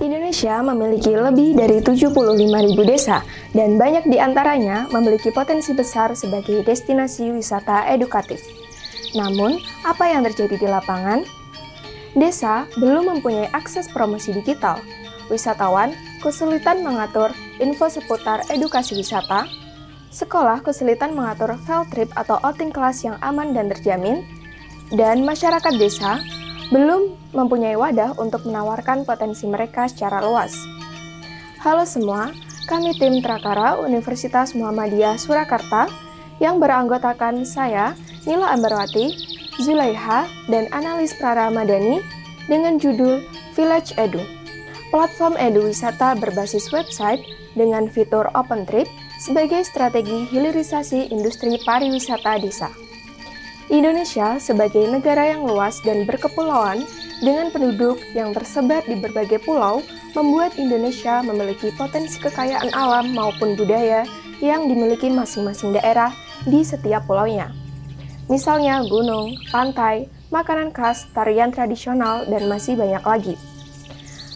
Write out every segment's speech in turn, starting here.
Indonesia memiliki lebih dari 75.000 desa dan banyak di antaranya memiliki potensi besar sebagai destinasi wisata edukatif. Namun, apa yang terjadi di lapangan? Desa belum mempunyai akses promosi digital. Wisatawan kesulitan mengatur info seputar edukasi wisata. Sekolah kesulitan mengatur field trip atau outing kelas yang aman dan terjamin. Dan masyarakat desa belum mempunyai wadah untuk menawarkan potensi mereka secara luas. Halo semua, kami tim Trakara Universitas Muhammadiyah Surakarta yang beranggotakan saya, Nila Ambarwati, Zulaiha, dan analis Praramadani dengan judul Village Edu. Platform edu wisata berbasis website dengan fitur Open Trip sebagai strategi hilirisasi industri pariwisata desa. Indonesia sebagai negara yang luas dan berkepulauan dengan penduduk yang tersebar di berbagai pulau membuat Indonesia memiliki potensi kekayaan alam maupun budaya yang dimiliki masing-masing daerah di setiap pulaunya. Misalnya gunung, pantai, makanan khas, tarian tradisional, dan masih banyak lagi.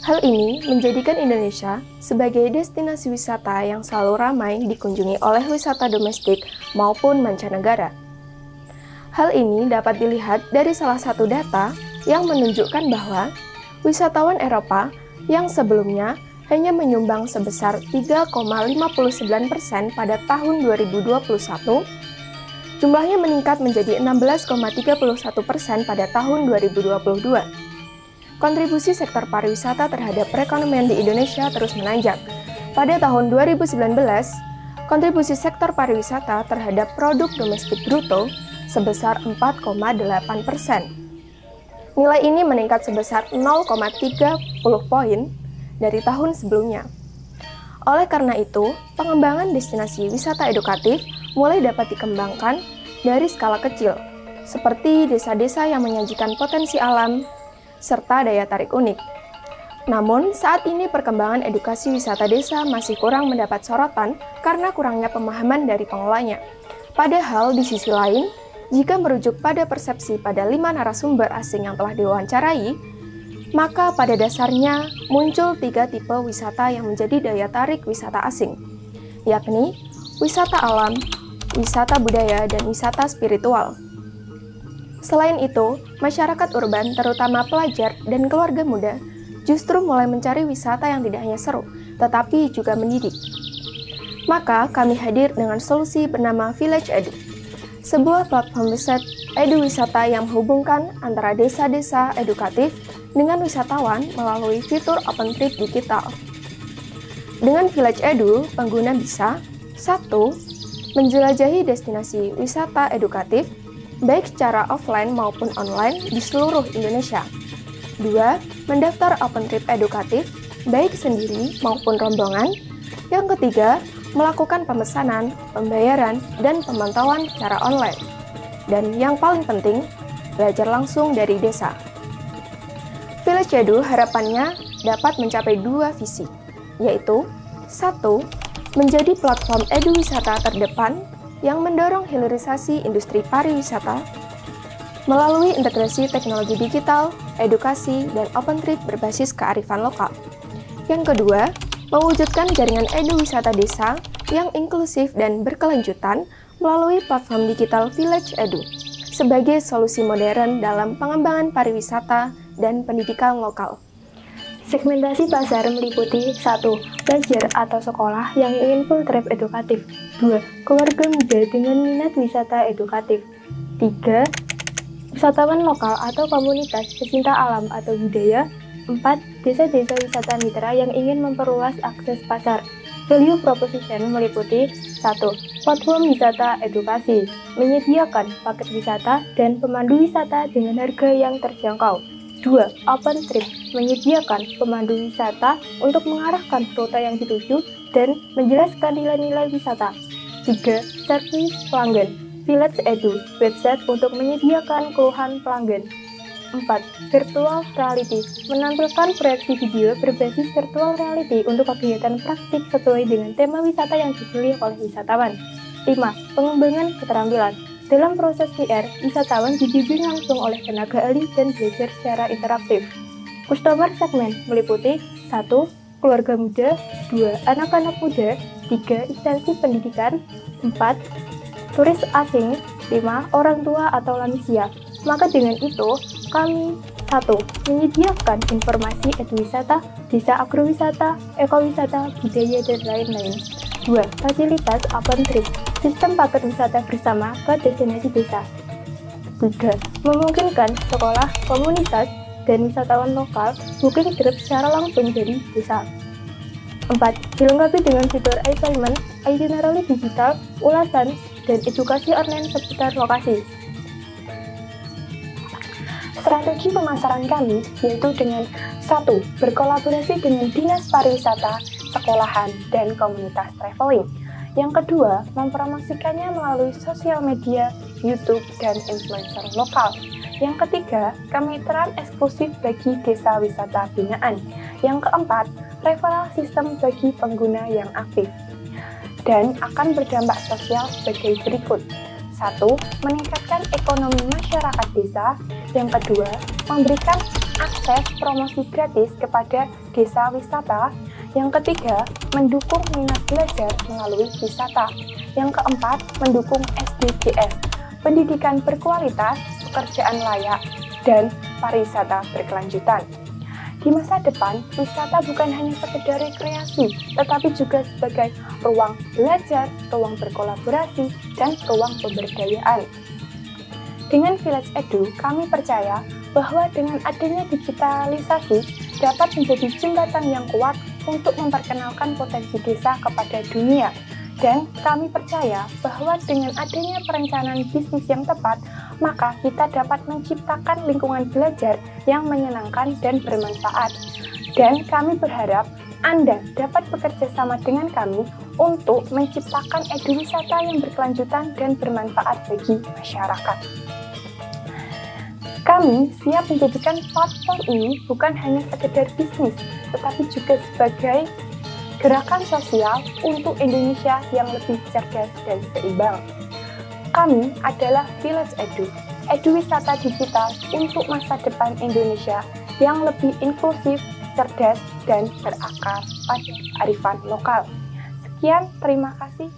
Hal ini menjadikan Indonesia sebagai destinasi wisata yang selalu ramai dikunjungi oleh wisata domestik maupun mancanegara. Hal ini dapat dilihat dari salah satu data yang menunjukkan bahwa wisatawan Eropa yang sebelumnya hanya menyumbang sebesar 3,59% pada tahun 2021, jumlahnya meningkat menjadi 16,31% pada tahun 2022. Kontribusi sektor pariwisata terhadap perekonomian di Indonesia terus menanjak. Pada tahun 2019, kontribusi sektor pariwisata terhadap produk domestik bruto sebesar 4,8%. Nilai ini meningkat sebesar 0,30 poin dari tahun sebelumnya. Oleh karena itu, pengembangan destinasi wisata edukatif mulai dapat dikembangkan dari skala kecil, seperti desa-desa yang menyajikan potensi alam serta daya tarik unik. Namun, saat ini perkembangan edukasi wisata desa masih kurang mendapat sorotan karena kurangnya pemahaman dari pengelolanya. Padahal, di sisi lain, jika merujuk pada persepsi pada 5 narasumber asing yang telah diwawancarai, maka pada dasarnya muncul 3 tipe wisata yang menjadi daya tarik wisata asing, yakni wisata alam, wisata budaya, dan wisata spiritual. Selain itu, masyarakat urban, terutama pelajar dan keluarga muda, justru mulai mencari wisata yang tidak hanya seru, tetapi juga mendidik. Maka, kami hadir dengan solusi bernama Village Edu, sebuah platform riset edu wisata yang menghubungkan antara desa-desa edukatif dengan wisatawan melalui fitur Open Trip digital. Dengan Village Edu, pengguna bisa 1. Menjelajahi destinasi wisata edukatif, baik secara offline maupun online di seluruh Indonesia. 2. Mendaftar Open Trip edukatif, baik sendiri maupun rombongan. Yang ketiga, melakukan pemesanan, pembayaran, dan pemantauan secara online. Dan yang paling penting, belajar langsung dari desa. Village Edu harapannya dapat mencapai 2 visi, yaitu 1. Menjadi platform edu wisata terdepan yang mendorong hilirisasi industri pariwisata melalui integrasi teknologi digital, edukasi, dan open trip berbasis kearifan lokal. Yang kedua, mewujudkan jaringan edu wisata desa yang inklusif dan berkelanjutan melalui platform digital Village Edu sebagai solusi modern dalam pengembangan pariwisata dan pendidikan lokal. Segmentasi pasar meliputi 1. Pelajar atau sekolah yang ingin full trip edukatif. 2. Keluarga muda dengan minat wisata edukatif. 3. Wisatawan lokal atau komunitas pecinta alam atau budaya. 4. Desa-desa wisata mitra yang ingin memperluas akses pasar. Value proposition meliputi 1. Platform wisata edukasi, menyediakan paket wisata dan pemandu wisata dengan harga yang terjangkau. 2. Open trip, menyediakan pemandu wisata untuk mengarahkan rute yang dituju dan menjelaskan nilai-nilai wisata. 3. Servis pelanggan, Village Edu, website untuk menyediakan keluhan pelanggan. 4. Virtual reality, menampilkan proyeksi video berbasis virtual reality untuk kegiatan praktik sesuai dengan tema wisata yang dipilih oleh wisatawan. 5. Pengembangan keterampilan, dalam proses VR, wisatawan dibimbing langsung oleh tenaga ahli dan belajar secara interaktif. Customer segment meliputi 1. 1. Keluarga muda. 2. Anak-anak muda. 3. Instansi pendidikan. 4. Turis asing. 5. Orang tua atau lansia. Maka dengan itu, kami 1. Menyediakan informasi eduwisata, desa agrowisata, ekowisata, budaya, dan lain-lain. 2. Fasilitas open trip, sistem paket wisata bersama ke destinasi desa. 3. Memungkinkan sekolah, komunitas, dan wisatawan lokal booking trip secara langsung dari desa. 4. Dilengkapi dengan fitur assignment, itinerary digital, ulasan, dan edukasi online seputar lokasi. Strategi pemasaran kami yaitu dengan 1. Berkolaborasi dengan dinas pariwisata, sekolahan, dan komunitas traveling. Yang kedua, mempromosikannya melalui sosial media, YouTube, dan influencer lokal. Yang ketiga, kemitraan eksklusif bagi desa wisata binaan. Yang keempat, referral sistem bagi pengguna yang aktif. Dan akan berdampak sosial sebagai berikut. 1. Meningkatkan ekonomi masyarakat desa. Yang kedua, memberikan akses promosi gratis kepada desa wisata. Yang ketiga, mendukung minat belajar melalui wisata. Yang keempat, mendukung SDGs, pendidikan berkualitas, pekerjaan layak, dan pariwisata berkelanjutan. Di masa depan, wisata bukan hanya sekedar rekreasi, tetapi juga sebagai ruang belajar, ruang berkolaborasi, dan ruang pemberdayaan. Dengan Village Edu, kami percaya bahwa dengan adanya digitalisasi dapat menjadi jembatan yang kuat untuk memperkenalkan potensi desa kepada dunia. Dan kami percaya bahwa dengan adanya perencanaan bisnis yang tepat, maka kita dapat menciptakan lingkungan belajar yang menyenangkan dan bermanfaat. Dan kami berharap Anda dapat bekerja sama dengan kami untuk menciptakan eduwisata yang berkelanjutan dan bermanfaat bagi masyarakat. Kami siap menjadikan platform ini bukan hanya sekedar bisnis, tetapi juga sebagai gerakan sosial untuk Indonesia yang lebih cerdas dan seimbang. Kami adalah Village Edu, eduwisata digital untuk masa depan Indonesia yang lebih inklusif, cerdas, dan berakar pada kearifan lokal. Sekian, terima kasih.